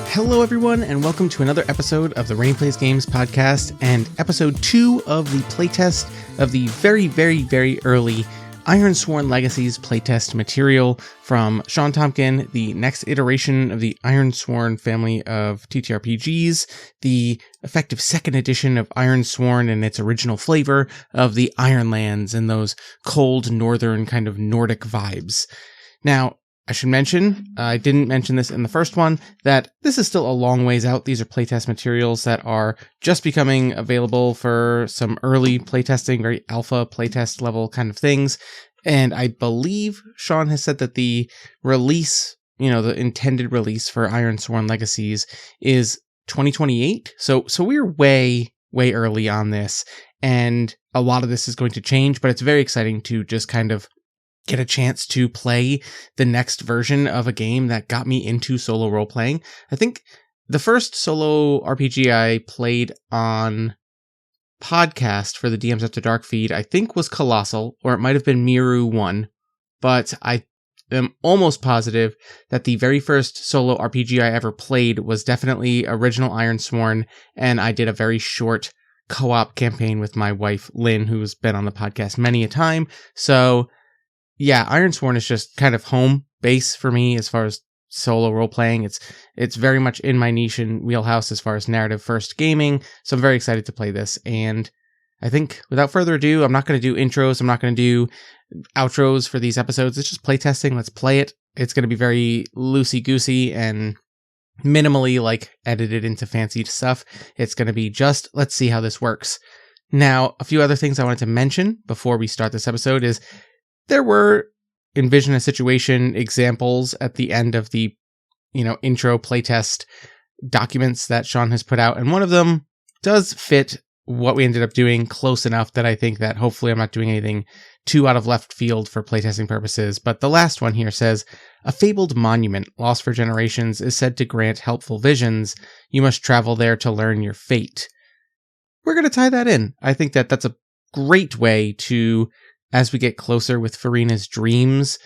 Hello everyone, and welcome to another episode of the Rene Plays Games podcast, and episode 2 of the playtest of the very early Ironsworn Legacies playtest material from Sean Tompkin, the next iteration of the Ironsworn family of TTRPGs, the effective second edition of Ironsworn and its original flavor of the Ironlands and those cold northern kind of Nordic vibes. Now, I should mention, I didn't mention this in the first one, that this is still a long ways out. These are playtest materials that are just becoming available for some early playtesting, very alpha playtest level kind of things. And I believe Sean has said that the release, the intended release for Ironsworn Legacies is 2028. So we're way early on this, and a lot of this is going to change, but it's very exciting to just kind of get a chance to play the next version of a game that got me into solo role-playing. I think the first solo RPG I played on podcast for the DMs After Dark feed, I think was Colossal, or it might have been Miru 1, but I am almost positive that the very first solo RPG I ever played was definitely original Ironsworn, and I did a very short co-op campaign with my wife, Lynn, who's been on the podcast many a time. So yeah, Ironsworn is just kind of home base for me as far as solo role-playing. It's very much in my niche and wheelhouse as far as narrative-first gaming, so I'm very excited to play this. And I think, without further ado, I'm not going to do intros, I'm not going to do outros for these episodes. It's just playtesting, let's play it. It's going to be very loosey-goosey and minimally, edited into fancy stuff. It's going to be just, let's see how this works. Now, a few other things I wanted to mention before we start this episode is there were envision a situation examples at the end of the, intro playtest documents that Sean has put out. And one of them does fit what we ended up doing close enough that I think that hopefully I'm not doing anything too out of left field for playtesting purposes. But the last one here says, a fabled monument lost for generations is said to grant helpful visions. You must travel there to learn your fate. We're going to tie that in. I think that that's a great way to, as we get closer with Farina's dreams,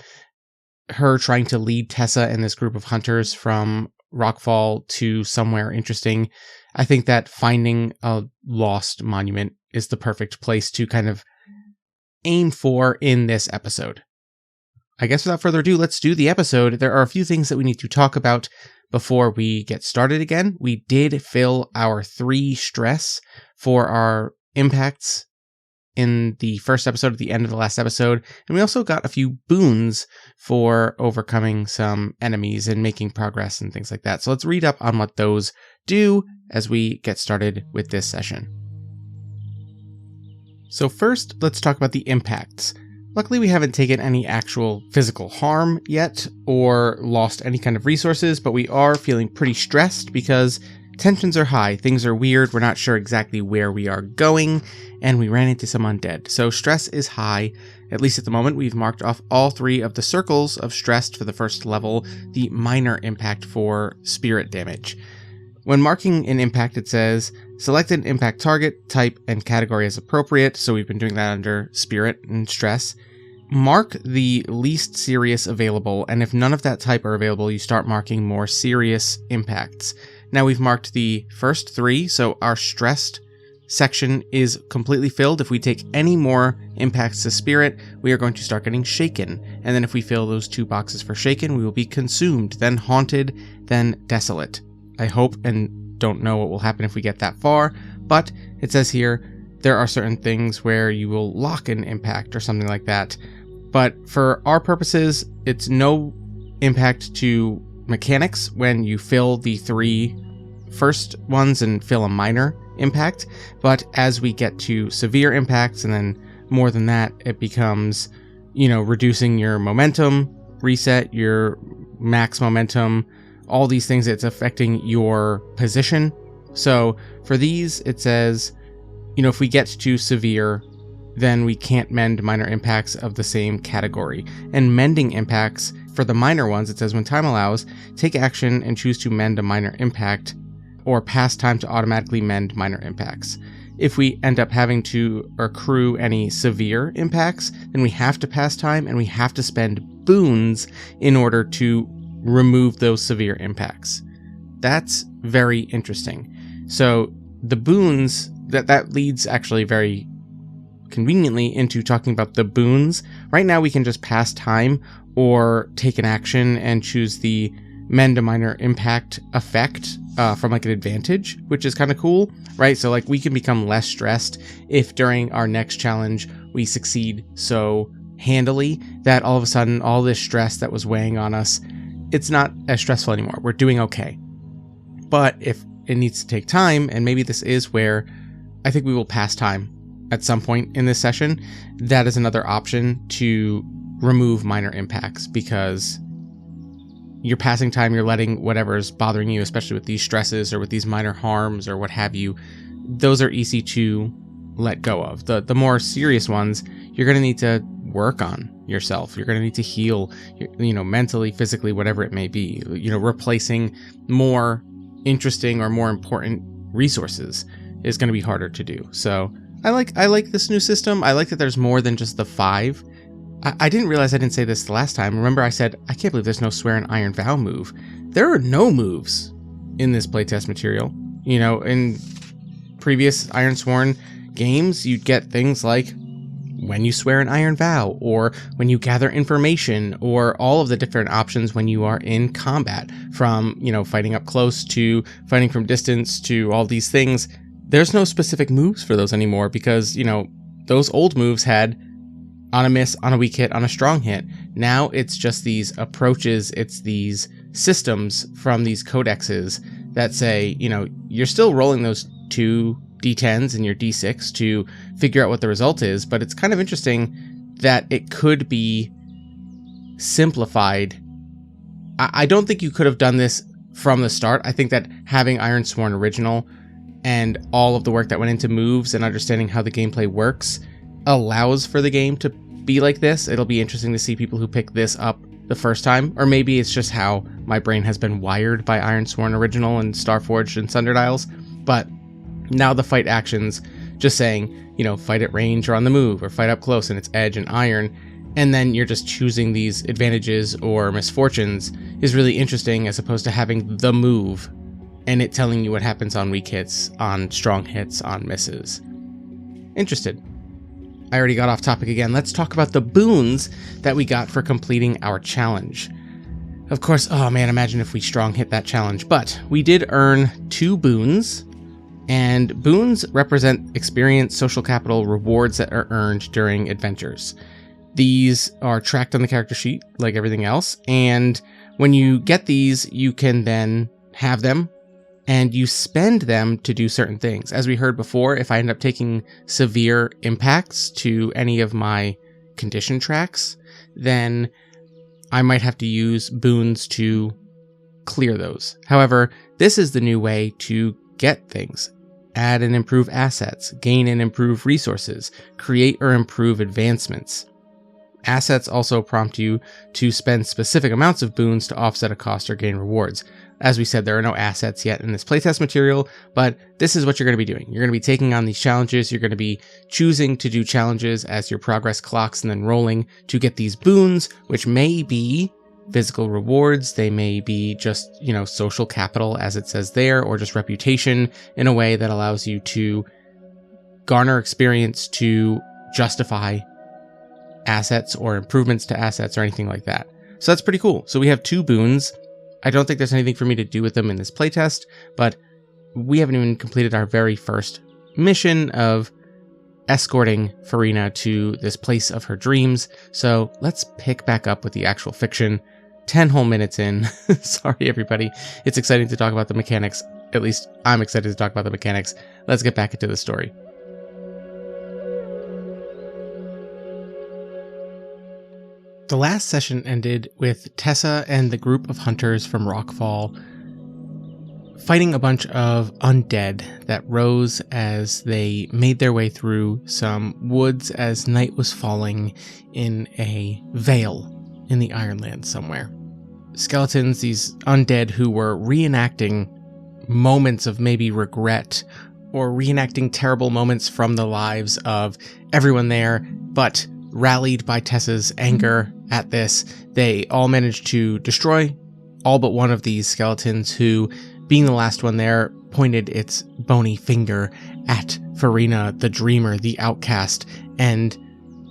her trying to lead Tessa and this group of hunters from Rockfall to somewhere interesting, I think that finding a lost monument is the perfect place to kind of aim for in this episode. I guess without further ado, let's do the episode. There are a few things that we need to talk about before we get started again. We did fill our 3 stress for our impacts in the first episode at the end of the last episode, and we also got a few boons for overcoming some enemies and making progress and things like that. So let's read up on what those do as we get started with this session. So first, let's talk about the impacts. Luckily, we haven't taken any actual physical harm yet or lost any kind of resources, but we are feeling pretty stressed because tensions are high, things are weird, we're not sure exactly where we are going, and we ran into some undead. So stress is high, at least at the moment. We've marked off all 3 of the circles of stressed for the first level, the minor impact for spirit damage. When marking an impact, it says, select an impact target, type, and category as appropriate, so we've been doing that under spirit and stress. Mark the least serious available, and if none of that type are available, you start marking more serious impacts. Now we've marked the first 3, so our stressed section is completely filled. If we take any more impacts to spirit, we are going to start getting shaken. And then if we fill those 2 boxes for shaken, we will be consumed, then haunted, then desolate. I hope and don't know what will happen if we get that far, but it says here there are certain things where you will lock an impact or something like that. But for our purposes, it's no impact to mechanics when you fill the 3 first ones and fill a minor impact, but as we get to severe impacts and then more than that, it becomes, reducing your momentum, reset your max momentum, all these things. It's affecting your position. So for these, it says, if we get to severe, then we can't mend minor impacts of the same category. And mending impacts, for the minor ones, it says when time allows, take action and choose to mend a minor impact or pass time to automatically mend minor impacts. If we end up having to accrue any severe impacts, then we have to pass time and we have to spend boons in order to remove those severe impacts. That's very interesting. So the boons, that leads actually very conveniently into talking about the boons. Right now we can just pass time or take an action and choose the mend a minor impact effect from like an advantage, which is kind of cool, right? So like we can become less stressed if during our next challenge we succeed so handily that all of a sudden all this stress that was weighing on us, it's not as stressful anymore. We're doing okay. But if it needs to take time, and maybe this is where I think we will pass time at some point in this session, that is another option to remove minor impacts, because you're passing time, you're letting whatever's bothering you, especially with these stresses or with these minor harms or what have you, those are easy to let go of. The more serious ones, you're going to need to work on yourself. You're going to need to heal, mentally, physically, whatever it may be. Replacing more interesting or more important resources is going to be harder to do. So I like this new system. I like that there's more than just the 5. I didn't realize I didn't say this the last time. Remember I said, I can't believe there's no swear an iron vow move. There are no moves in this playtest material. In previous Ironsworn games, you'd get things like when you swear an iron vow, or when you gather information, or all of the different options when you are in combat, from, fighting up close to fighting from distance to all these things. There's no specific moves for those anymore because, those old moves had on a miss, on a weak hit, on a strong hit. Now it's just these approaches, it's these systems from these codexes that say, you're still rolling those 2 d10s and your d6 to figure out what the result is, but it's kind of interesting that it could be simplified. I don't think you could have done this from the start. I think that having Ironsworn Original and all of the work that went into moves and understanding how the gameplay works allows for the game to be like this. It'll be interesting to see people who pick this up the first time, or maybe it's just how my brain has been wired by Ironsworn Original and Starforged and Sundered, but now the fight actions, just saying, fight at range or on the move, or fight up close and it's edge and iron, and then you're just choosing these advantages or misfortunes, is really interesting, as opposed to having the move and it telling you what happens on weak hits, on strong hits, on misses. Interested. I already got off topic again. Let's talk about the boons that we got for completing our challenge. Of course, oh man, imagine if we strong hit that challenge, but we did earn 2 boons. And boons represent experience, social capital, rewards that are earned during adventures. These are tracked on the character sheet like everything else, and when you get these, you can then have them, and you spend them to do certain things. As we heard before, if I end up taking severe impacts to any of my condition tracks, then I might have to use boons to clear those. However, this is the new way to get things. Add and improve assets, gain and improve resources, create or improve advancements. Assets also prompt you to spend specific amounts of boons to offset a cost or gain rewards. As we said, there are no assets yet in this playtest material, but this is what you're going to be doing. You're going to be taking on these challenges. You're going to be choosing to do challenges as your progress clocks and then rolling to get these boons, which may be physical rewards, they may be just, social capital as it says there, or just reputation in a way that allows you to garner experience to justify assets or improvements to assets or anything like that. So that's pretty cool. So we have 2 boons. I don't think there's anything for me to do with them in this playtest, but we haven't even completed our very first mission of escorting Farina to this place of her dreams. So let's pick back up with the actual fiction. 10 whole minutes in. Sorry, everybody. It's exciting to talk about the mechanics. At least I'm excited to talk about the mechanics. Let's get back into the story. The last session ended with Tessa and the group of hunters from Rockfall fighting a bunch of undead that rose as they made their way through some woods as night was falling in a vale in the Ironlands somewhere. Skeletons, these undead who were reenacting moments of maybe regret or reenacting terrible moments from the lives of everyone there, but rallied by Tessa's anger at this, they all managed to destroy all but one of these skeletons who, being the last one there, pointed its bony finger at Farina, the dreamer, the outcast, and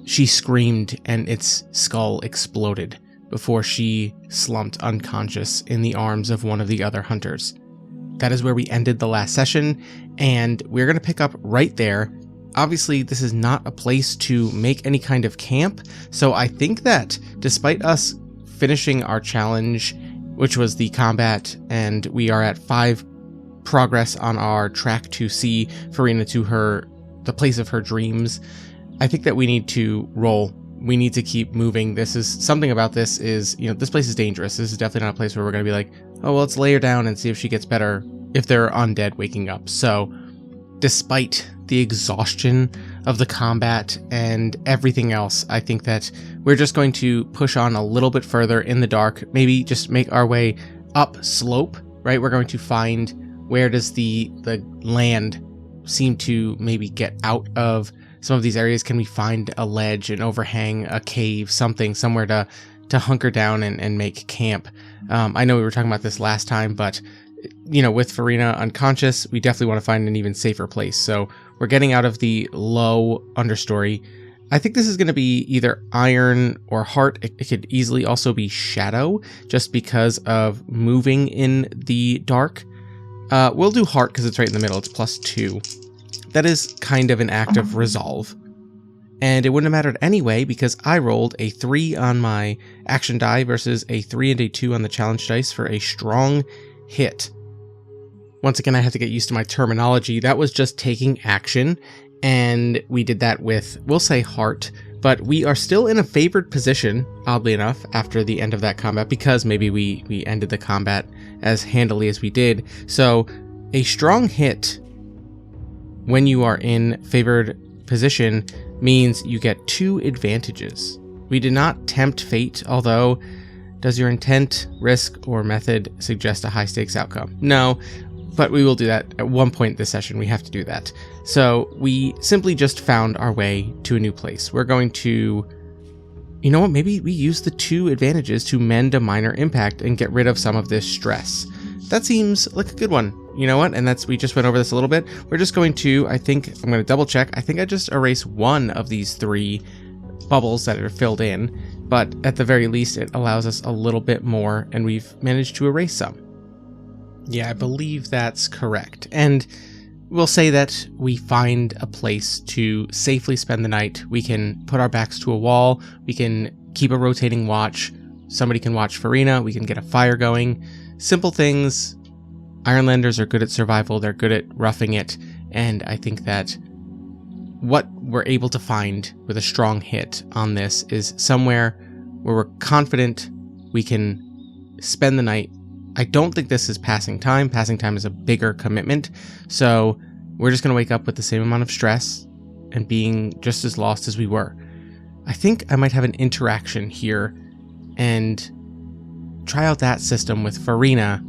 she screamed and its skull exploded before she slumped unconscious in the arms of one of the other hunters. That is where we ended the last session, and we're going to pick up right there. Obviously, this is not a place to make any kind of camp, so I think that despite us finishing our challenge, which was the combat, and we are at 5 progress on our track to see Farina to the place of her dreams, I think that we need to roll. We need to keep moving. This is something about this is, this place is dangerous. This is definitely not a place where we're going to be like, oh, well, let's lay her down and see if she gets better if they're undead waking up. So despite the exhaustion of the combat and everything else, I think that we're just going to push on a little bit further in the dark, maybe just make our way up slope, right? We're going to find where does the land seem to maybe get out of some of these areas. Can we find a ledge, an overhang, a cave, somewhere to hunker down and make camp? I know we were talking about this last time, but with Farina unconscious, we definitely want to find an even safer place. So we're getting out of the low understory. I think this is going to be either iron or heart. It could easily also be shadow, just because of moving in the dark. We'll do heart because it's right in the middle. It's +2. That is kind of an act of resolve. And it wouldn't have mattered anyway because I rolled a 3 on my action die versus a 3 and a 2 on the challenge dice for a strong hit. Once again, I have to get used to my terminology. That was just taking action, and we did that with, we'll say heart, but we are still in a favored position, oddly enough, after the end of that combat, because maybe we ended the combat as handily as we did. So a strong hit when you are in favored position means you get 2 advantages. We did not tempt fate, although does your intent, risk, or method suggest a high stakes outcome? No, but we will do that at one point this session. We have to do that. So we simply just found our way to a new place. We're going to, you know what, maybe we use the 2 advantages to mend a minor impact and get rid of some of this stress. That seems like a good one. You know what? And we just went over this a little bit. We're just going to, I'm going to double check. I think I just erase 1 of these 3 bubbles that are filled in, but at the very least, it allows us a little bit more, and we've managed to erase some. Yeah, I believe that's correct. And we'll say that we find a place to safely spend the night. We can put our backs to a wall. We can keep a rotating watch. Somebody can watch Farina. We can get a fire going. Simple things. Ironlanders are good at survival. They're good at roughing it. And I think that what we're able to find with a strong hit on this is somewhere where we're confident we can spend the night. I don't think this is passing time. Passing time is a bigger commitment. So we're just going to wake up with the same amount of stress and being just as lost as we were. I think I might have an interaction here and try out that system with Farina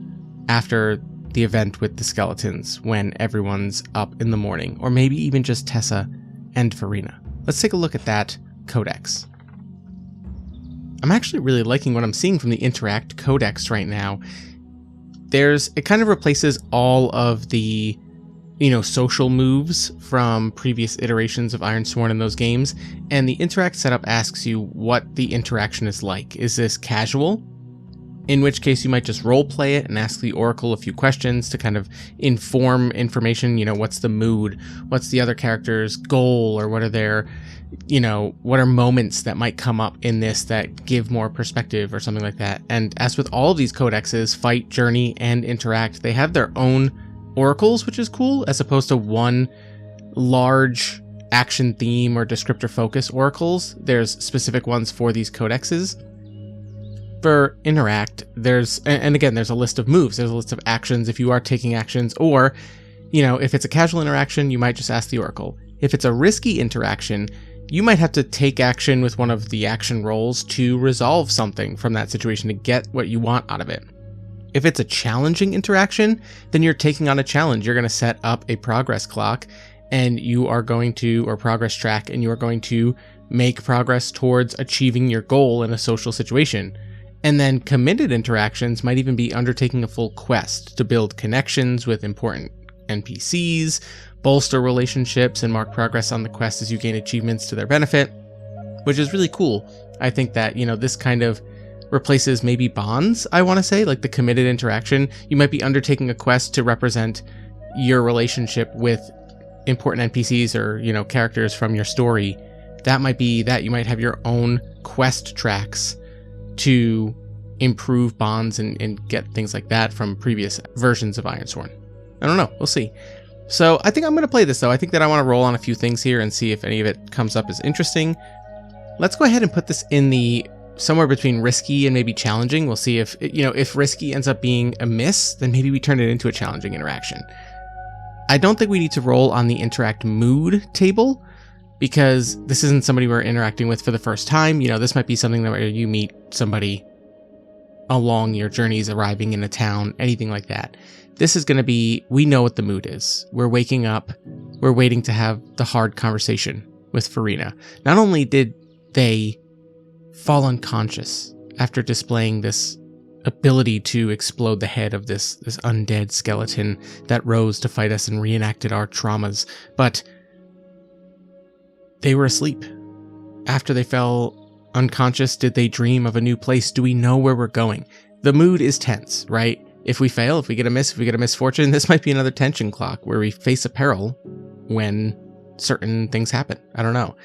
after the event with the skeletons when everyone's up in the morning, or maybe even just Tessa and Farina. Let's take a look at that codex. I'm actually really liking what I'm seeing from the Interact codex right now. It kind of replaces all of the, social moves from previous iterations of Ironsworn in those games, and the Interact setup asks you what the interaction is like. Is this casual? In which case you might just role play it and ask the Oracle a few questions to kind of inform information, what's the mood, what's the other character's goal, or what are their, what are moments that might come up in this that give more perspective or something like that. And as with all of these codexes, Fight, Journey, and Interact, they have their own oracles, which is cool, as opposed to one large action theme or descriptor focus oracles. There's specific ones for these codexes. For Interact, there's a list of moves, there's a list of actions if you are taking actions, or, if it's a casual interaction, you might just ask the Oracle. If it's a risky interaction, you might have to take action with one of the action rolls to resolve something from that situation to get what you want out of it. If it's a challenging interaction, then you're taking on a challenge. You're going to set up a progress clock and you are going to, or progress track, and you are going to make progress towards achieving your goal in a social situation. And then committed interactions might even be undertaking a full quest to build connections with important NPCs, bolster relationships, and mark progress on the quest as you gain achievements to their benefit, which is really cool. I think that, this kind of replaces maybe bonds, I want to say, like the committed interaction. You might be undertaking a quest to represent your relationship with important NPCs or, characters from your story. That might be that. You might have your own quest tracks to improve bonds and get things like that from previous versions of Ironsworn. I don't know. We'll see. So I think I'm going to play this, though. I think that I want to roll on a few things here and see if any of it comes up as interesting. Let's go ahead and put this in the somewhere between risky and maybe challenging. We'll see if, if risky ends up being a miss, then maybe we turn it into a challenging interaction. I don't think we need to roll on the interact mood table, because this isn't somebody we're interacting with for the first time. This might be something where you meet somebody along your journeys, arriving in a town, anything like that. This is going to be, we know what the mood is. We're waking up, we're waiting to have the hard conversation with Farina. Not only did they fall unconscious after displaying this ability to explode the head of this undead skeleton that rose to fight us and reenacted our traumas, but they were asleep. After they fell unconscious, did they dream of a new place? Do we know where we're going? The mood is tense, right? If we fail, if we get a miss, if we get a misfortune, this might be another tension clock where we face a peril when certain things happen. I don't know.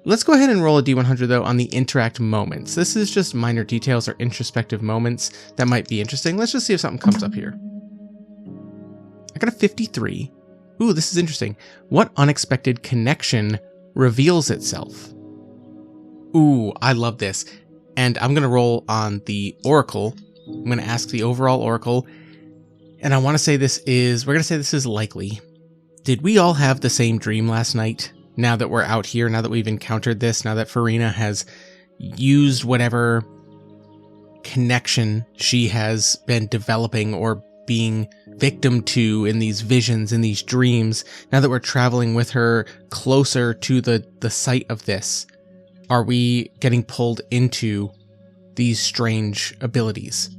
Let's go ahead and roll a D100 though on the interact moments. This is just minor details or introspective moments that might be interesting. Let's just see if something comes up here. I got a 53. Ooh, this is interesting. What unexpected connection reveals itself? Ooh, I love this. And I'm going to roll on the Oracle. I'm going to ask the overall Oracle. And I want to say we're going to say this is likely. Did we all have the same dream last night? Now that we're out here, now that we've encountered this, now that Farina has used whatever connection she has been developing or being victim to in these visions, in these dreams, now that we're traveling with her closer to the site of this, are we getting pulled into these strange abilities?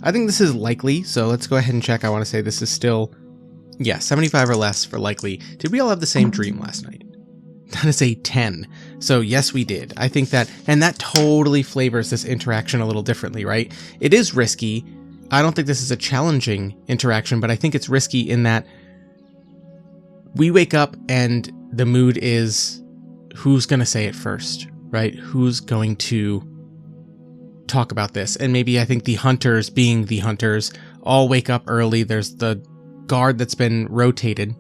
I think this is likely, so let's go ahead and check. I want to say this is still, 75 or less for likely. Did we all have the same dream last night? That is a 10. So yes, we did. I think that, and that totally flavors this interaction a little differently, right? It is risky. I don't think this is a challenging interaction, but I think it's risky in that we wake up and the mood is who's going to say it first, right? Who's going to talk about this? And maybe I think the hunters, being the hunters, all wake up early. There's the guard that's been rotated,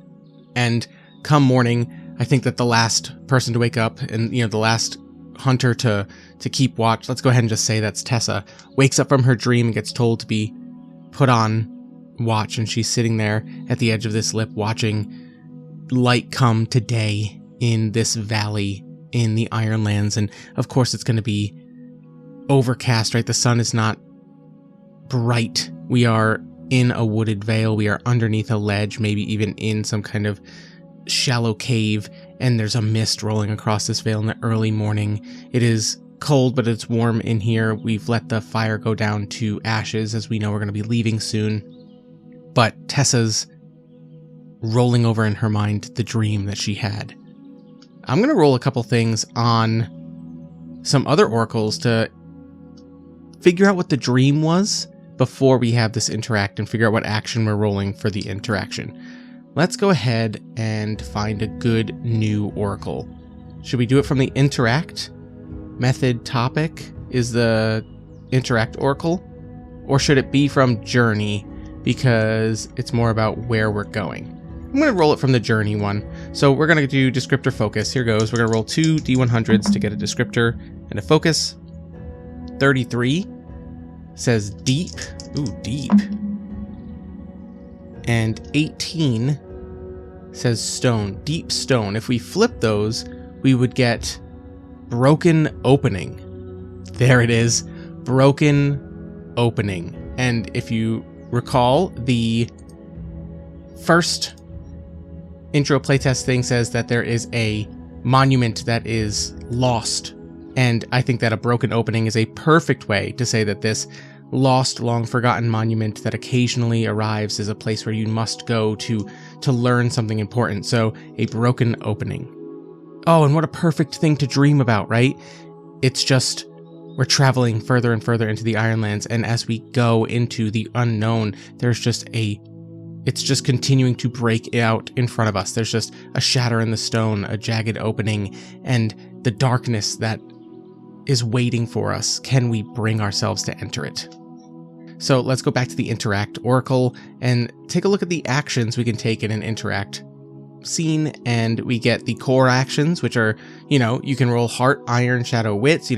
and come morning, I think that the last person to wake up and, the last hunter to keep watch, let's go ahead and just say that's Tessa, wakes up from her dream and gets told to be put on watch, and she's sitting there at the edge of this lip watching light come to day in this valley in the Ironlands. And of course it's going to be overcast, right? The sun is not bright. We are in a wooded vale. We are underneath a ledge, maybe even in some kind of shallow cave, and there's a mist rolling across this vale in the early morning. It is cold, but it's warm in here. We've let the fire go down to ashes, as we know we're going to be leaving soon. But Tessa's rolling over in her mind the dream that she had. I'm going to roll a couple things on some other oracles to figure out what the dream was before we have this interact and figure out what action we're rolling for the interaction. Let's go ahead and find a good new oracle. Should we do it from the interact method topic? Is the interact oracle? Or should it be from journey, because it's more about where we're going? I'm going to roll it from the journey one. So we're going to do descriptor focus. Here goes. We're going to roll 2 D100s to get a descriptor and a focus. 33 says deep. Ooh, deep. And 18 says stone, deep stone. If we flip those, we would get broken opening. There it is, broken opening. And if you recall, the first intro playtest thing says that there is a monument that is lost, and I think that a broken opening is a perfect way to say that this lost, long forgotten monument that occasionally arrives is a place where you must go to learn something important. So a broken opening. Oh, and what a perfect thing to dream about, right? It's just, we're traveling further and further into the Ironlands, and as we go into the unknown, it's just continuing to break out in front of us. There's just a shatter in the stone, a jagged opening, and the darkness that is waiting for us. Can we bring ourselves to enter it? So let's go back to the Interact Oracle and take a look at the actions we can take in an Interact scene, and we get the core actions, which are, you can roll Heart, Iron, Shadow, Wits,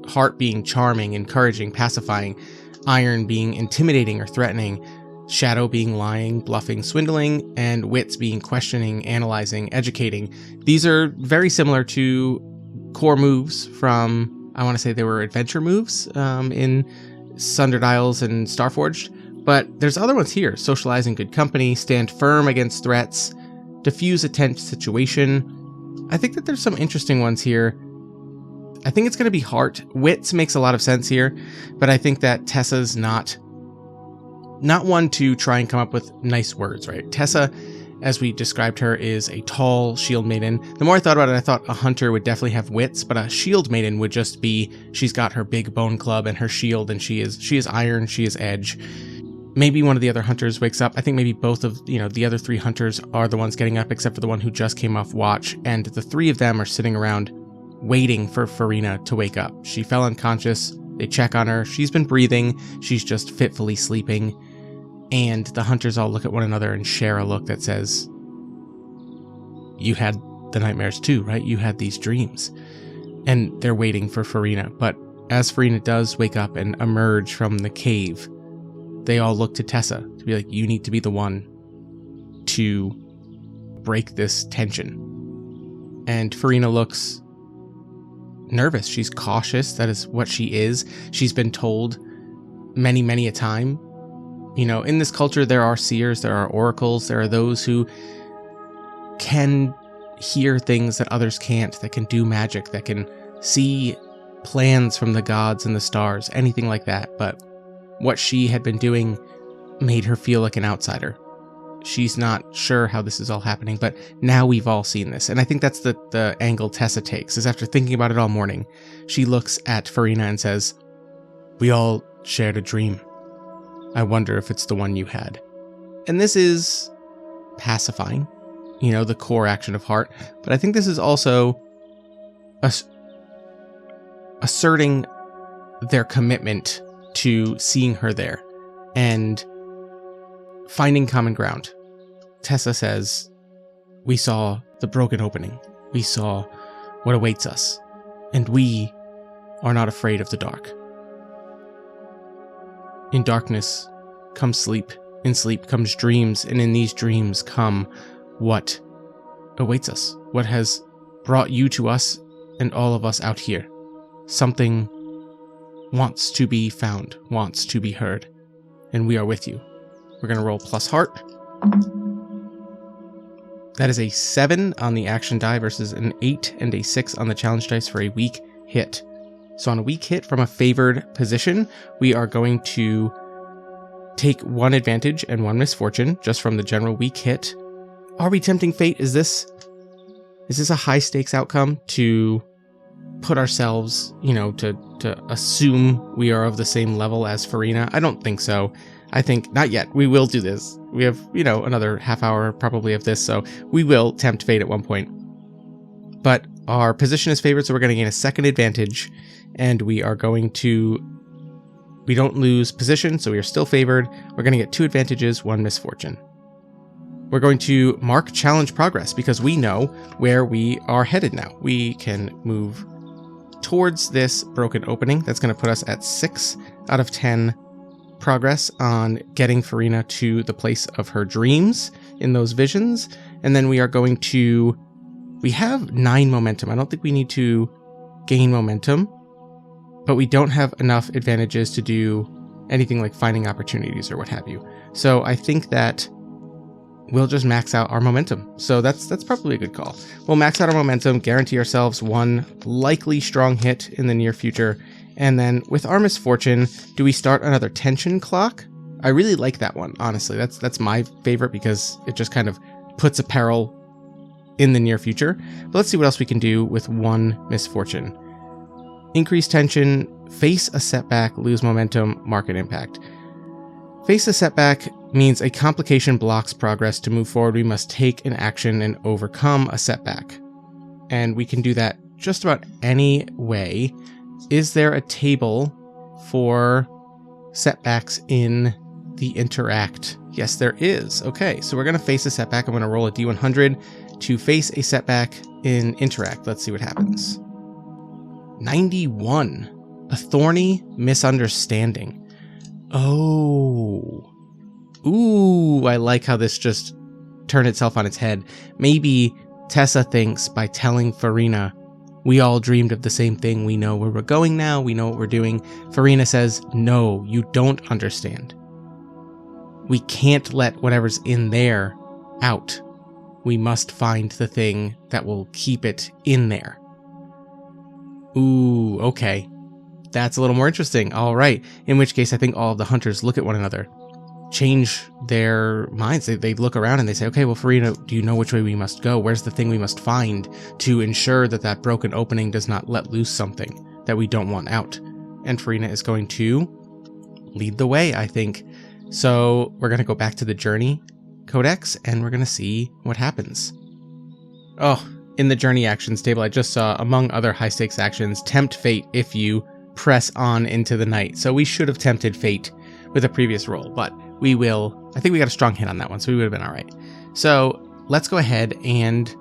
Heart being charming, encouraging, pacifying, Iron being intimidating or threatening, Shadow being lying, bluffing, swindling, and Wits being questioning, analyzing, educating. These are very similar to core moves from, I want to say they were adventure moves in Sundered Isles and Starforged, but there's other ones here. Socialize in good company, stand firm against threats, diffuse a tense situation. I think that there's some interesting ones here. I think it's going to be Heart. Wits makes a lot of sense here, but I think that Tessa's not one to try and come up with nice words, right? Tessa, as we described her, is a tall shield maiden. The more I thought about it, I thought a hunter would definitely have wits, but a shield maiden would just be, she's got her big bone club and her shield, and she is iron, she is edge. Maybe one of the other hunters wakes up. I think maybe both of, the other three hunters are the ones getting up, except for the one who just came off watch, and the three of them are sitting around waiting for Farina to wake up. She fell unconscious. They check on her. She's been breathing. She's just fitfully sleeping. And the hunters all look at one another and share a look that says, you had the nightmares too, right? You had these dreams. And they're waiting for Farina. But as Farina does wake up and emerge from the cave, they all look to Tessa to be like, you need to be the one to break this tension. And Farina looks nervous. She's cautious. That is what she is. She's been told many, many a time. In this culture, there are seers, there are oracles, there are those who can hear things that others can't, that can do magic, that can see plans from the gods and the stars, anything like that. But what she had been doing made her feel like an outsider. She's not sure how this is all happening, but now we've all seen this. And I think that's the angle Tessa takes, is after thinking about it all morning, she looks at Farina and says, we all shared a dream. I wonder if it's the one you had. And this is pacifying, the core action of Heart. But I think this is also asserting their commitment to seeing her there and finding common ground. Tessa says, we saw the broken opening. We saw what awaits us. And we are not afraid of the dark. In darkness comes sleep, in sleep comes dreams, and in these dreams come what awaits us, what has brought you to us and all of us out here. Something wants to be found, wants to be heard, and we are with you. We're going to roll plus Heart. That is a 7 on the action die versus an 8 and a 6 on the challenge dice for a weak hit. So on a weak hit from a favored position, we are going to take 1 advantage and 1 misfortune just from the general weak hit. Are we tempting fate? Is this a high stakes outcome to put ourselves, to assume we are of the same level as Farina? I don't think so. I think not yet. We will do this. We have, another half hour probably of this, so we will tempt fate at one point. But our position is favored, so we're going to gain a second advantage. And we don't lose position, so we are still favored. We're going to get 2 advantages, 1 misfortune. We're going to mark challenge progress because we know where we are headed now. We can move towards this broken opening. That's going to put us at 6 out of 10 progress on getting Farina to the place of her dreams in those visions. And then we have 9 momentum. I don't think we need to gain momentum, but we don't have enough advantages to do anything like finding opportunities or what have you. So I think that we'll just max out our momentum. So that's probably a good call. We'll max out our momentum, guarantee ourselves one likely strong hit in the near future. And then with our misfortune, do we start another tension clock? I really like that one, honestly. That's my favorite because it just kind of puts a peril in the near future. But let's see what else we can do with one misfortune. Increase tension, face a setback, lose momentum, mark an impact. Face a setback means a complication blocks progress. To move forward, we must take an action and overcome a setback. And we can do that just about any way. Is there a table for setbacks in the interact? Yes, there is. Okay, so we're going to face a setback. I'm going to roll a D100 to face a setback in interact. Let's see what happens. 91. A thorny misunderstanding. Oh. Ooh, I like how this just turned itself on its head. Maybe Tessa thinks by telling Farina, we all dreamed of the same thing. We know where we're going now. We know what we're doing. Farina says, no, you don't understand. We can't let whatever's in there out. We must find the thing that will keep it in there. Ooh, okay. That's a little more interesting. All right. In which case, I think all of the hunters look at one another, change their minds. They look around and they say, okay, well, Farina, do you know which way we must go? Where's the thing we must find to ensure that that broken opening does not let loose something that we don't want out? And Farina is going to lead the way, I think. So we're going to go back to the journey codex and we're going to see what happens. Oh, in the journey actions table, I just saw, among other high stakes actions, tempt fate if you press on into the night. So we should have tempted fate with a previous roll, but we will. I think we got a strong hit on that one, so we would have been all right. So let's go ahead and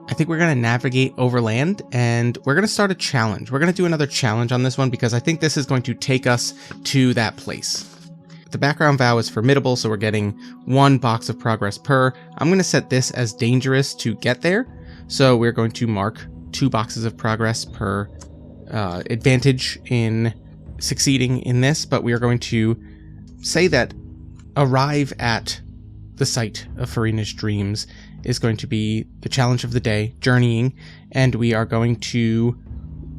I think we're going to navigate overland and we're going to start a challenge. We're going to do another challenge on this one because I think this is going to take us to that place. The background vow is formidable, so we're getting 1 box of progress per. I'm going to set this as dangerous to get there. So we're going to mark 2 boxes of progress per advantage in succeeding in this, but we are going to say that arrive at the site of Farina's dreams is going to be the challenge of the day, journeying, and we are going to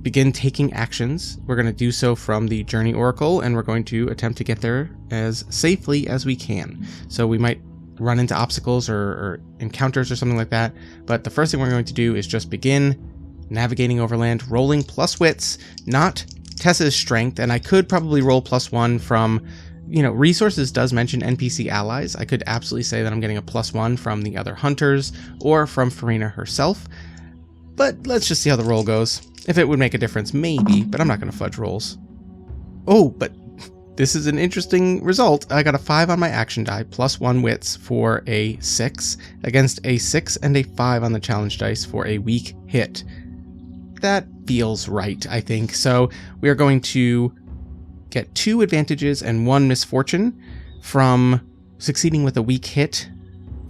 begin taking actions. We're going to do so from the Journey Oracle, and we're going to attempt to get there as safely as we can. So we might run into obstacles or encounters or something like that, but the first thing we're going to do is just begin navigating overland, rolling plus wits, not Tessa's strength, and I could probably roll +1 from, resources does mention NPC allies. I could absolutely say that I'm getting a +1 from the other hunters or from Farina herself, but let's just see how the roll goes. If it would make a difference, maybe, but I'm not going to fudge rolls. Oh, but this is an interesting result. I got a 5 on my action die, +1 wits for a 6, against a 6 and a 5 on the challenge dice for a weak hit. That feels right, I think. So we are going to get 2 advantages and 1 misfortune from succeeding with a weak hit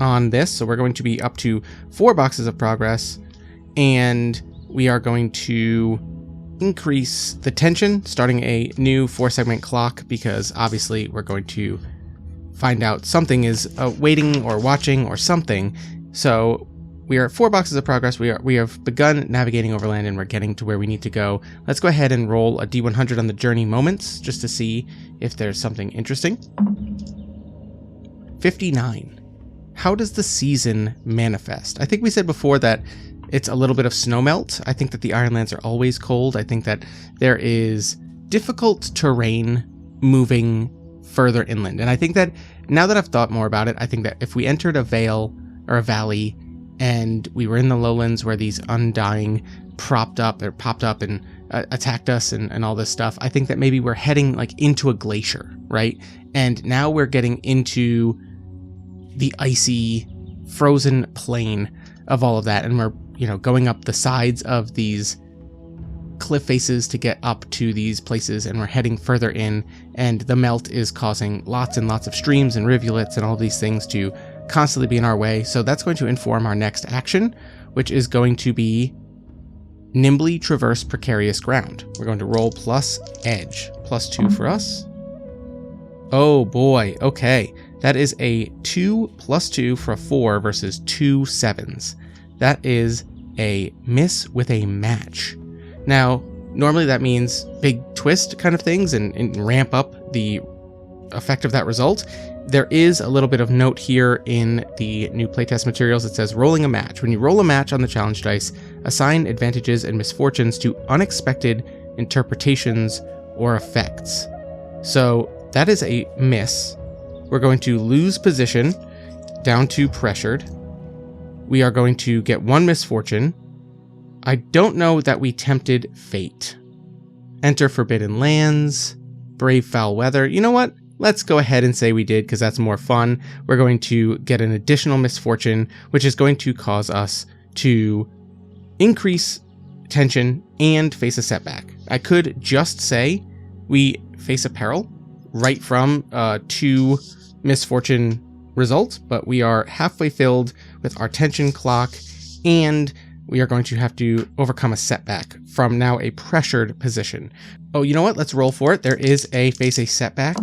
on this. So we're going to be up to 4 boxes of progress, and we are going to increase the tension, starting a new 4-segment clock, because obviously we're going to find out something is waiting or watching or something. So we are at 4 boxes of progress. We have begun navigating overland and we're getting to where we need to go. Let's go ahead and roll a D100 on the journey moments just to see if there's something interesting. 59. How does the season manifest? I think we said before that it's a little bit of snowmelt. I think that the Ironlands are always cold. I think that there is difficult terrain moving further inland. And I think that now that I've thought more about it, I think that if we entered a vale or a valley and we were in the lowlands where these undying popped up and attacked us and all this stuff, I think that maybe we're heading into a glacier, right? And now we're getting into the icy, frozen plain of all of that, and we're going up the sides of these cliff faces to get up to these places, and we're heading further in, and the melt is causing lots and lots of streams and rivulets and all these things to constantly be in our way. So that's going to inform our next action, which is going to be nimbly traverse precarious ground. We're going to roll plus edge, +2 for us. Oh boy, okay. That is a 2+2 for a 4 versus 2 7s. That is a miss with a match. Now, normally that means big twist kind of things and ramp up the effect of that result. There is a little bit of note here in the new playtest materials. It says rolling a match. When you roll a match on the challenge dice, assign advantages and misfortunes to unexpected interpretations or effects. So that is a miss. We're going to lose position down to pressured. We are going to get 1 misfortune. I don't know that we tempted fate. Enter forbidden lands, brave foul weather. You know what? Let's go ahead and say we did because that's more fun. We're going to get an additional misfortune, which is going to cause us to increase tension and face a setback. I could just say we face a peril right from 2 misfortune result, but we are halfway filled with our tension clock, and we are going to have to overcome a setback from now a pressured position. Oh, you know what? Let's roll for it. There is a face a setback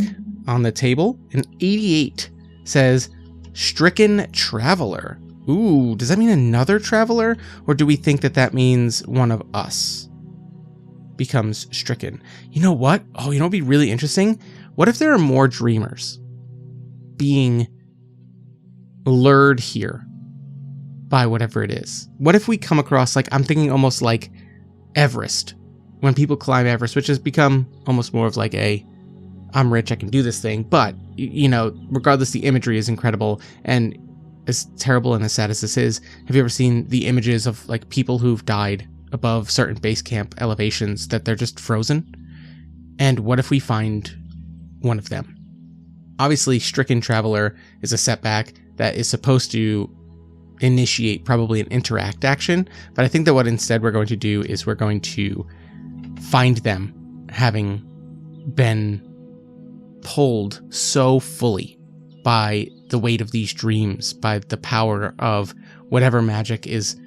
on the table. An 88 says stricken traveler. Ooh, does that mean another traveler? Or do we think that that means one of us becomes stricken? You know what? Oh, you know what'd be really interesting? What if there are more dreamers being lured here by whatever it is? What if we come across, like, I'm thinking almost like Everest, when people climb Everest, which has become almost more of like a, I'm rich, I can do this thing. But, you know, regardless, the imagery is incredible. And as terrible and as sad as this is, have you ever seen the images of like people who've died above certain base camp elevations that they're just frozen? And what if we find one of them? Obviously, stricken traveler is a setback that is supposed to initiate probably an interact action, but I think that what instead we're going to do is we're going to find them having been pulled so fully by the weight of these dreams, by the power of whatever magic is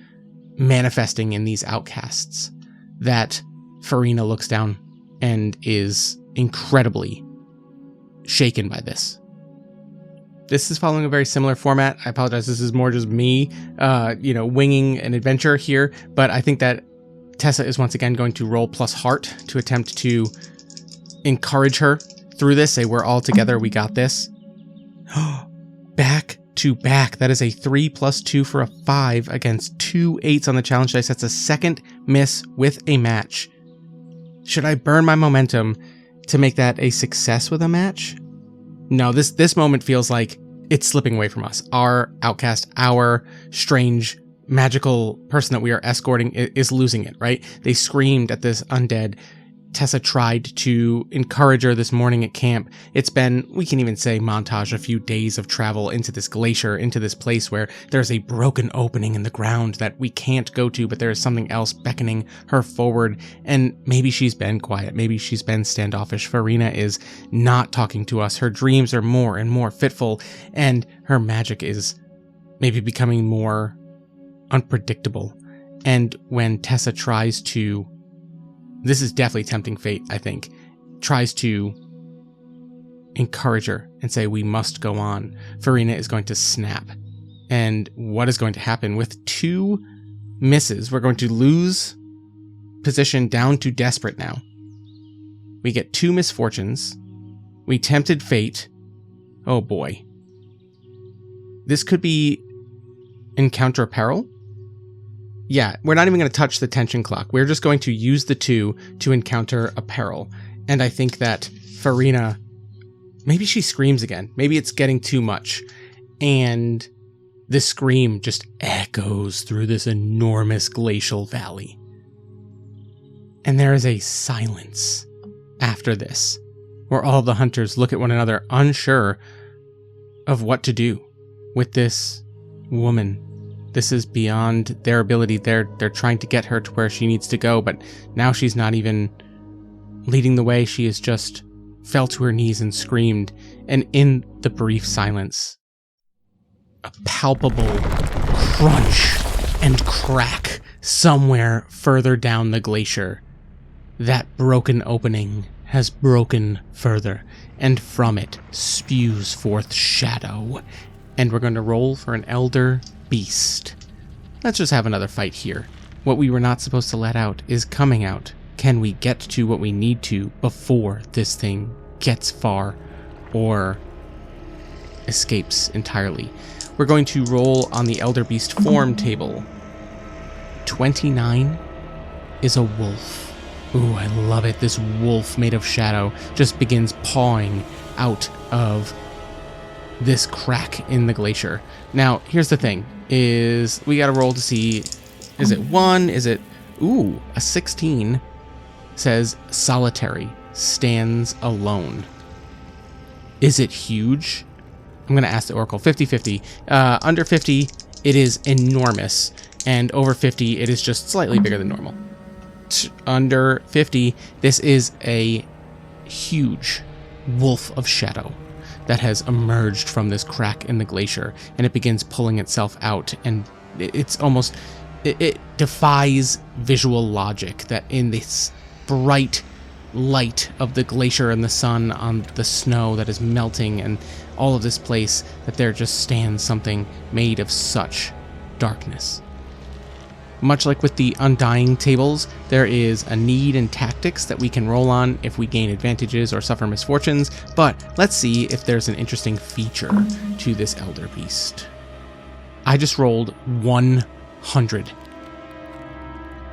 manifesting in these outcasts, that Farina looks down and is incredibly shaken by this. This is following a very similar format. I apologize. This is more just me, winging an adventure here. But I think that Tessa is once again going to roll plus heart to attempt to encourage her through this. Say, we're all together. We got this. Back to back. That is a 3+2 for a 5 against 2 8s on the challenge dice. That's a second miss with a match. Should I burn my momentum to make that a success with a match? No, this moment feels like it's slipping away from us. Our outcast, our strange magical person that we are escorting is losing it, right? They screamed at this undead. Tessa tried to encourage her this morning at camp. It's been, we can even say, montage, a few days of travel into this glacier, into this place where there's a broken opening in the ground that we can't go to, but there is something else beckoning her forward. And maybe she's been quiet. Maybe she's been standoffish. Farina is not talking to us. Her dreams are more and more fitful, and her magic is maybe becoming more unpredictable. And when Tessa tries to, this is definitely tempting fate, I think, tries to encourage her and say, we must go on, Farina is going to snap. And what is going to happen? With 2 misses, we're going to lose position down to desperate now. We get 2 misfortunes. We tempted fate. Oh boy. This could be encounter peril. Yeah, we're not even going to touch the tension clock. We're just going to use the 2 to encounter a peril. And I think that Farina, maybe she screams again. Maybe it's getting too much. And this scream just echoes through this enormous glacial valley. And there is a silence after this, where all the hunters look at one another, unsure of what to do with this woman. This is beyond their ability. They're trying to get her to where she needs to go, but now she's not even leading the way. She has just fell to her knees and screamed. And in the brief silence, a palpable crunch and crack somewhere further down the glacier. That broken opening has broken further, and from it spews forth shadow. And we're going to roll for an Elder Beast. Let's just have another fight here. What we were not supposed to let out is coming out. Can we get to what we need to before this thing gets far or escapes entirely? We're going to roll on the Elder Beast form table. 29 is a wolf. Ooh, I love it. This wolf made of shadow just begins pawing out of this crack in the glacier. Now, here's the thing, is we gotta roll to see, is it 1? Is it, ooh, a 16 says solitary, stands alone. Is it huge? I'm gonna ask the Oracle. 50-50. Under 50, it is enormous, and over 50, it is just slightly bigger than normal. Under 50, this is a huge wolf of shadow that has emerged from this crack in the glacier, and it begins pulling itself out, and it's almost, it defies visual logic that in this bright light of the glacier and the sun on the snow that is melting and all of this place, that there just stands something made of such darkness. Much like with the Undying tables, there is a need and tactics that we can roll on if we gain advantages or suffer misfortunes, but let's see if there's an interesting feature to this Elder Beast. I just rolled 100.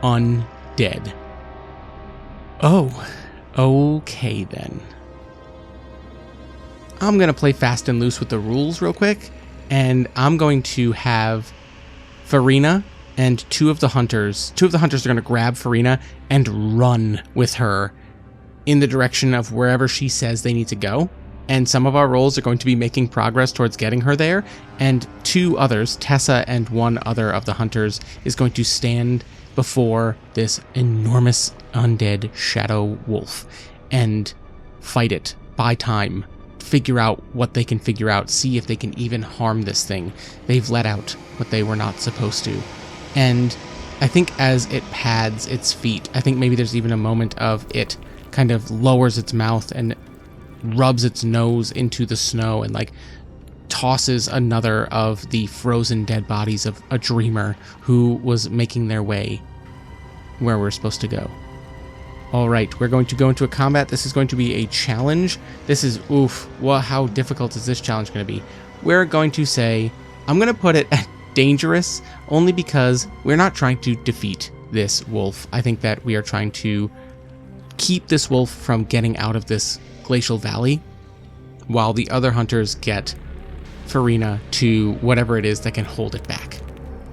Undead. Oh, okay then. I'm going to play fast and loose with the rules real quick, and I'm going to have Farina and two of the hunters are going to grab Farina and run with her in the direction of wherever she says they need to go. And some of our rolls are going to be making progress towards getting her there. And two others, Tessa and one other of the hunters, is going to stand before this enormous undead shadow wolf and fight it by time. Figure out what they can figure out, see if they can even harm this thing. They've let out what they were not supposed to. And I think as it pads its feet, I think maybe there's even a moment of it kind of lowers its mouth and rubs its nose into the snow and like tosses another of the frozen dead bodies of a dreamer who was making their way where we're supposed to go. All right, we're going to go into a combat. This is going to be a challenge. This is, oof, well, how difficult is this challenge going to be? We're going to say, I'm going to put it at dangerous, only because we're not trying to defeat this wolf. I think that we are trying to keep this wolf from getting out of this glacial valley, while the other hunters get Farina to whatever it is that can hold it back.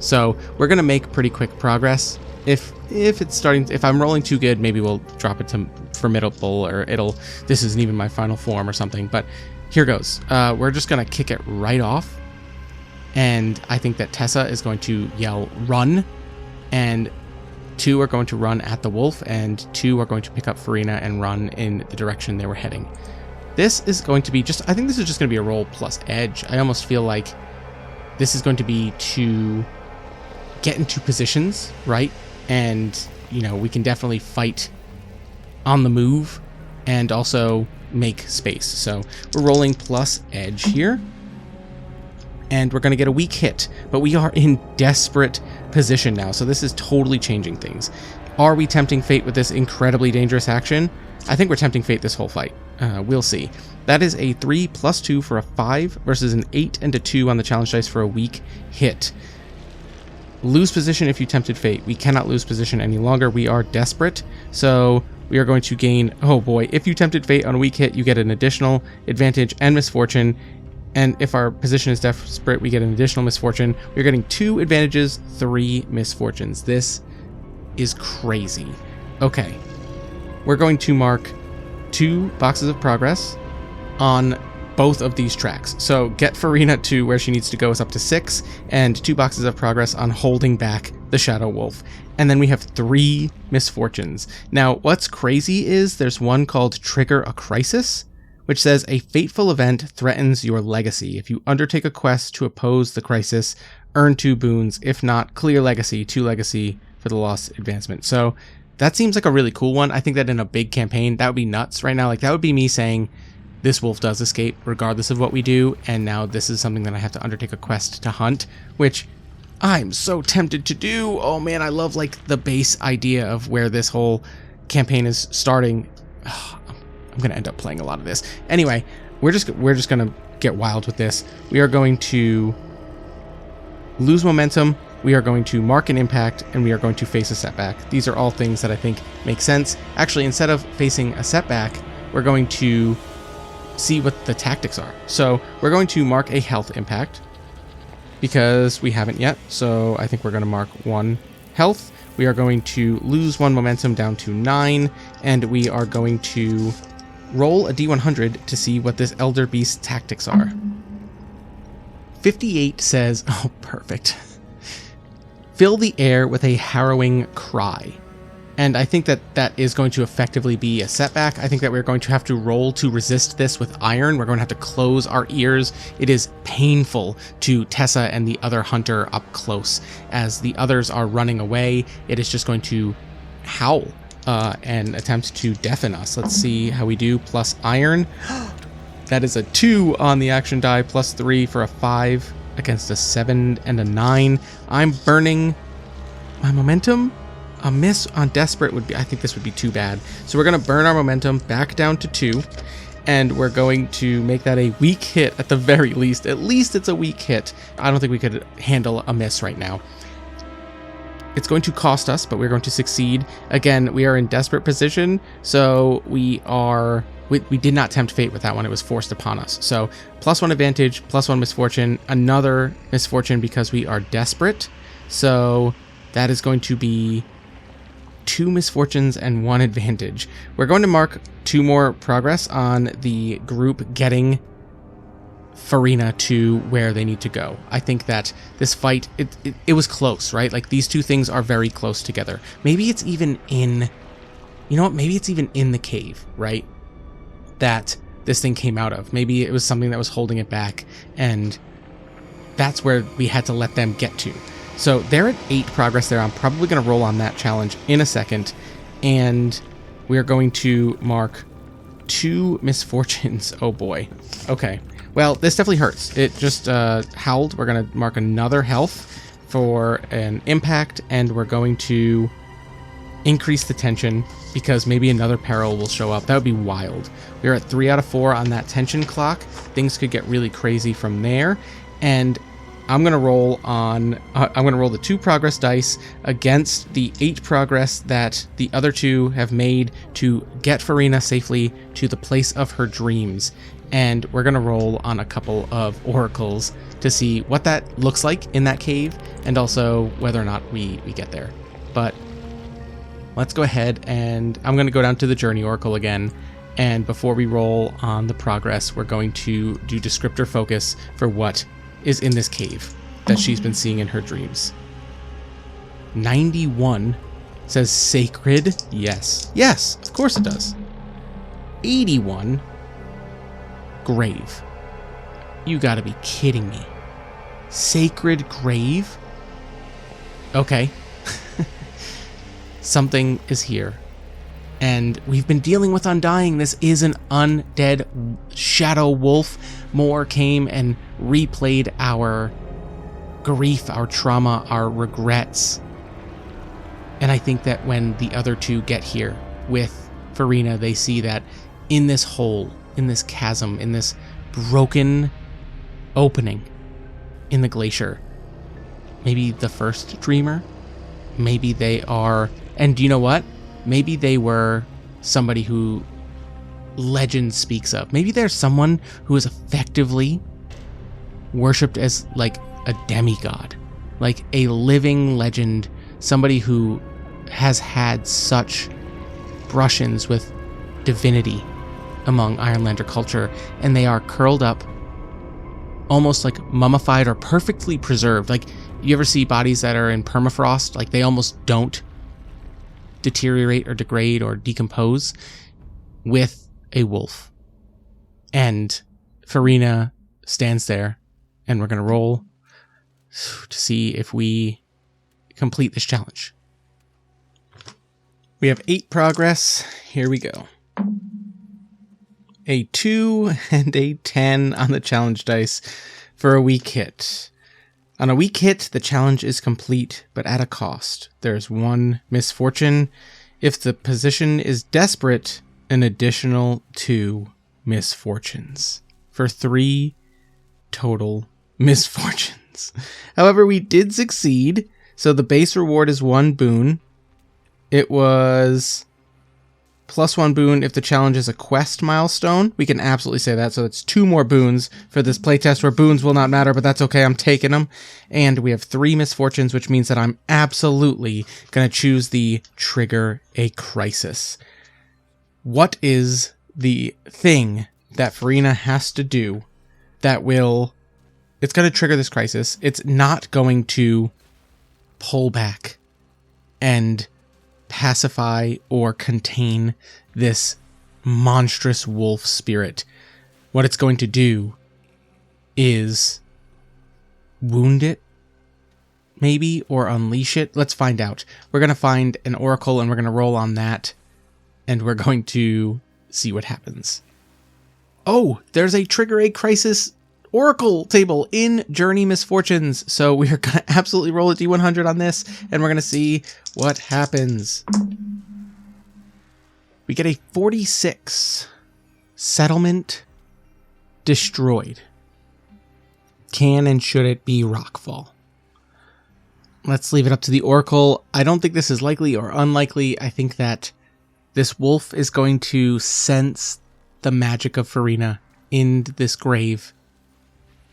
So we're going to make pretty quick progress. If I'm rolling too good, maybe we'll drop it to formidable, or this isn't even my final form or something, but here goes. We're just going to kick it right off. And I think that Tessa is going to yell, run, and two are going to run at the wolf, and two are going to pick up Farina and run in the direction they were heading. This is going to be I think this is just going to be a roll plus edge. I almost feel like this is going to be to get into positions, right? And, we can definitely fight on the move and also make space. So we're rolling plus edge here. And we're going to get a weak hit, but we are in desperate position now, so this is totally changing things. Are we tempting fate with this incredibly dangerous action? I think we're tempting fate this whole fight. We'll see. That is a 3 plus 2 for a 5 versus an 8 and a 2 on the challenge dice for a weak hit. Lose position if you tempted fate. We cannot lose position any longer. We are desperate, so we are going to gain, oh boy, if you tempted fate on a weak hit, you get an additional advantage and misfortune. And if our position is desperate, we get an additional misfortune. We're getting 2 advantages, 3 misfortunes. This is crazy. Okay. We're going to mark 2 boxes of progress on both of these tracks. So get Farina to where she needs to go is up to 6, and 2 boxes of progress on holding back the Shadow Wolf. And then we have 3 misfortunes. Now, what's crazy is there's one called Trigger a Crisis, which says a fateful event threatens your legacy. If you undertake a quest to oppose the crisis, earn 2 boons. If not, clear legacy, 2 legacy for the lost advancement. So that seems like a really cool one. I think that in a big campaign, that would be nuts right now. Like, that would be me saying, this wolf does escape regardless of what we do, and now this is something that I have to undertake a quest to hunt, which I'm so tempted to do. Oh man, I love like the base idea of where this whole campaign is starting. I'm gonna end up playing a lot of this. Anyway, we're just gonna get wild with this. We are going to lose momentum, we are going to mark an impact, and we are going to face a setback. These are all things that I think make sense. Actually, instead of facing a setback, we're going to see what the tactics are. So we're going to mark a health impact because we haven't yet. So I think we're going to mark 1 health. We are going to lose 1 momentum down to 9, and we are going to roll a D100 to see what this Elder Beast tactics are. 58 says, oh, perfect. Fill the air with a harrowing cry. And I think that that is going to effectively be a setback. I think that we're going to have to roll to resist this with iron. We're going to have to close our ears. It is painful to Tessa and the other hunter up close. As the others are running away, it is just going to howl and attempt to deafen us. Let's see how we do. Plus iron. That is a 2 on the action die, plus 3 for a 5 against a 7 and a 9. I'm burning my momentum. A miss on Desperate would be, I think this would be too bad. So we're going to burn our momentum back down to 2, and we're going to make that a weak hit at the very least. At least it's a weak hit. I don't think we could handle a miss right now. It's going to cost us, but we're going to succeed. Again, we are in desperate position, so we did not tempt fate with that one. It was forced upon us. So +1 advantage, +1 misfortune, another misfortune because we are desperate. So that is going to be 2 misfortunes and 1 advantage. We're going to mark 2 more progress on the group getting Farina to where they need to go. I think that this fight, it was close, right? Like, these 2 things are very close together. Maybe it's even in, you know what? Maybe it's even in the cave, right? That this thing came out of. Maybe it was something that was holding it back, and that's where we had to let them get to. So they're at 8 progress there. I'm probably going to roll on that challenge in a second, and we are going to mark 2 misfortunes. Oh boy. Okay. Well, this definitely hurts. It just howled. We're going to mark another health for an impact, and we're going to increase the tension because maybe another peril will show up. That would be wild. We're at 3 out of 4 on that tension clock. Things could get really crazy from there, and I'm going to roll on, I'm going to roll the 2 progress dice against the 8 progress that the other 2 have made to get Farina safely to the place of her dreams. And we're going to roll on a couple of oracles to see what that looks like in that cave, and also whether or not we get there. But let's go ahead, and I'm going to go down to the Journey Oracle again. And before we roll on the progress, we're going to do descriptor focus for what is in this cave that she's been seeing in her dreams. 91 says sacred. Yes. Yes, of course it does. 81, grave. You gotta be kidding me. Sacred grave? Okay. Something is here. And we've been dealing with Undying. This is an undead shadow wolf. Moore came and replayed our grief, our trauma, our regrets. And I think that when the other 2 get here with Farina, they see that in this hole, in this chasm, in this broken opening in the glacier, maybe the first dreamer, maybe they are, and do you know what? Maybe they were somebody who legend speaks of. Maybe there's someone who is effectively worshipped as like a demigod, like a living legend, somebody who has had such brush-ins with divinity among Ironlander culture, and they are curled up, almost like mummified or perfectly preserved. Like, you ever see bodies that are in permafrost? Like, they almost don't deteriorate or degrade or decompose, with a wolf. And Farina stands there, and we're going to roll to see if we complete this challenge. We have 8 progress. Here we go. A 2 and a 10 on the challenge dice for a weak hit. On a weak hit, the challenge is complete, but at a cost. There's 1 misfortune. If the position is desperate, an additional 2 misfortunes. For 3 total misfortunes. However, we did succeed, so the base reward is 1 boon. It was plus 1 boon if the challenge is a quest milestone. We can absolutely say that, so it's 2 more boons for this playtest where boons will not matter, but that's okay, I'm taking them. And we have 3 misfortunes, which means that I'm absolutely going to choose the trigger a crisis. What is the thing that Farina has to do that will... It's going to trigger this crisis. It's not going to pull back and pacify or contain this monstrous wolf spirit. What it's going to do is wound it, maybe, or unleash it. Let's find out. We're going to find an oracle and we're going to roll on that, and we're going to see what happens. Oh, there's a trigger a crisis oracle table in Journey Misfortunes. So we are going to absolutely roll a D100 on this, and we're going to see what happens. We get a 46. Settlement destroyed. Can and should it be rockfall? Let's leave it up to the oracle. I don't think this is likely or unlikely. I think that this wolf is going to sense the magic of Farina in this grave.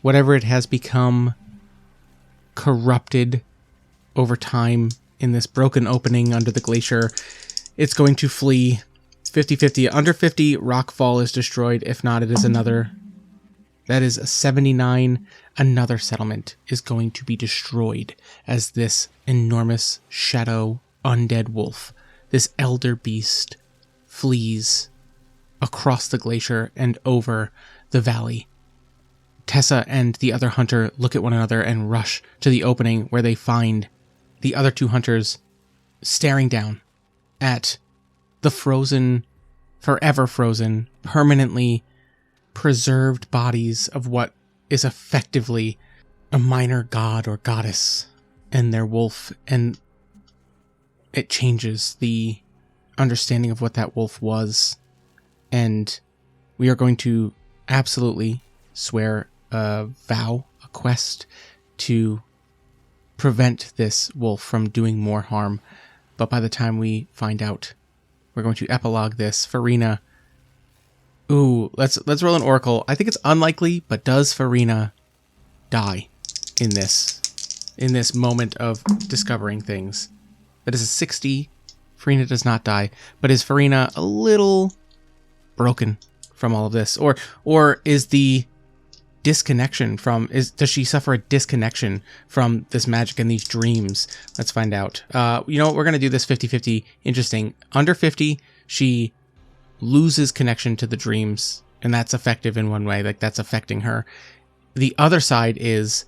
Whatever it has become corrupted over time in this broken opening under the glacier, it's going to flee 50-50. Under 50, rockfall is destroyed. If not, it is another. That is a 79. Another settlement is going to be destroyed as this enormous shadow undead wolf, this elder beast, flees across the glacier and over the valley. Tessa and the other hunter look at one another and rush to the opening, where they find the other 2 hunters staring down at the frozen, forever frozen, permanently preserved bodies of what is effectively a minor god or goddess and their wolf. And it changes the understanding of what that wolf was. And we are going to absolutely swear a vow, a quest to prevent this wolf from doing more harm. But by the time we find out, we're going to epilogue this. Farina. Ooh, let's roll an oracle. I think it's unlikely, but does Farina die in this moment of discovering things? That is a 60. Farina does not die, but is Farina a little broken from all of this, or is the disconnection from, does she suffer a disconnection from this magic and these dreams? Let's find out. You know what, we're going to do this 50-50. Interesting. Under 50, she loses connection to the dreams, and that's effective in one way, like that's affecting her. The other side is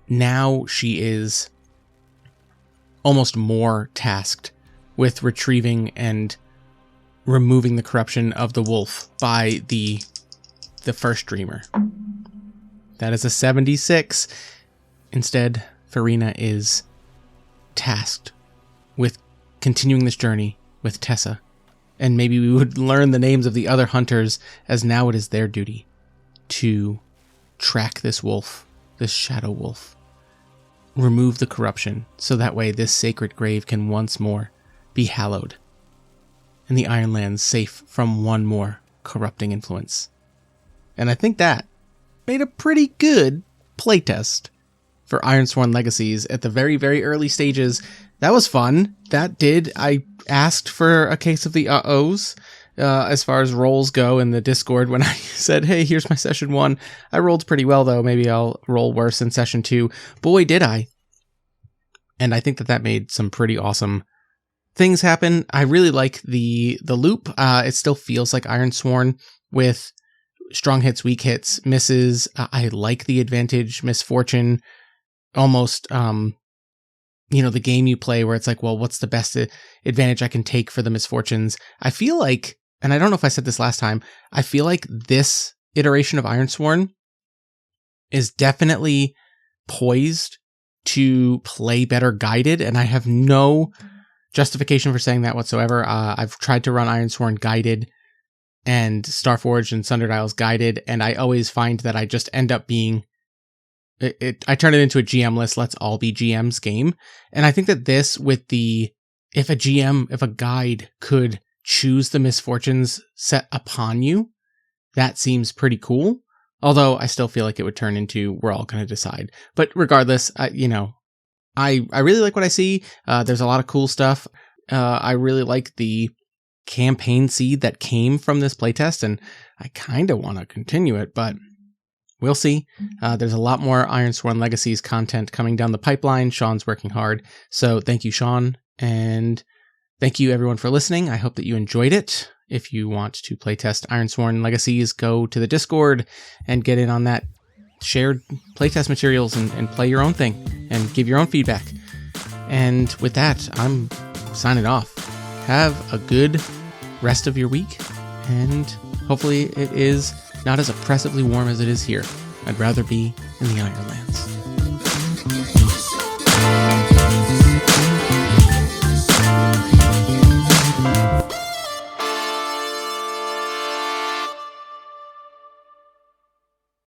now she is almost more tasked with retrieving and removing the corruption of the wolf by the first dreamer. That is a 76. Instead, Farina is tasked with continuing this journey with Tessa. And maybe we would learn the names of the other hunters, as now it is their duty to track this wolf, this shadow wolf. Remove the corruption, so that way this sacred grave can once more be hallowed, and the Ironlands safe from one more corrupting influence. And I think that made a pretty good playtest for Ironsworn Legacies at the very, very early stages. That was fun. That did. I asked for a case of the uh-ohs as far as rolls go in the Discord when I said, hey, here's my session 1. I rolled pretty well, though. Maybe I'll roll worse in session 2. Boy, did I. And I think that made some pretty awesome things happen. I really like the loop. It still feels like Ironsworn with strong hits, weak hits, misses. I like the advantage, misfortune, almost the game you play where it's like, well, what's the best advantage I can take for the misfortunes? I feel like, and I don't know if I said this last time, I feel like this iteration of Ironsworn is definitely poised to play better guided, and I have no justification for saying that whatsoever. I've tried to run Ironsworn guided and Starforged and Sundered Isles guided, and I always find that I just end up being I turn it into a GM list, let's all be GMs game. And I think that this with if a guide could choose the misfortunes set upon you, that seems pretty cool. Although I still feel like it would turn into we're all going to decide. But regardless, I really like what I see. There's a lot of cool stuff. I really like the campaign seed that came from this playtest, and I kind of want to continue it, but we'll see. There's a lot more Ironsworn Legacies content coming down the pipeline. Sean's working hard. So thank you, Sean. And thank you, everyone, for listening. I hope that you enjoyed it. If you want to playtest Ironsworn Legacies, go to the Discord and get in on that shared playtest materials and play your own thing and give your own feedback. And with that, I'm signing off. Have a good rest of your week, and hopefully it is not as oppressively warm as it is here. I'd rather be in the Ironlands.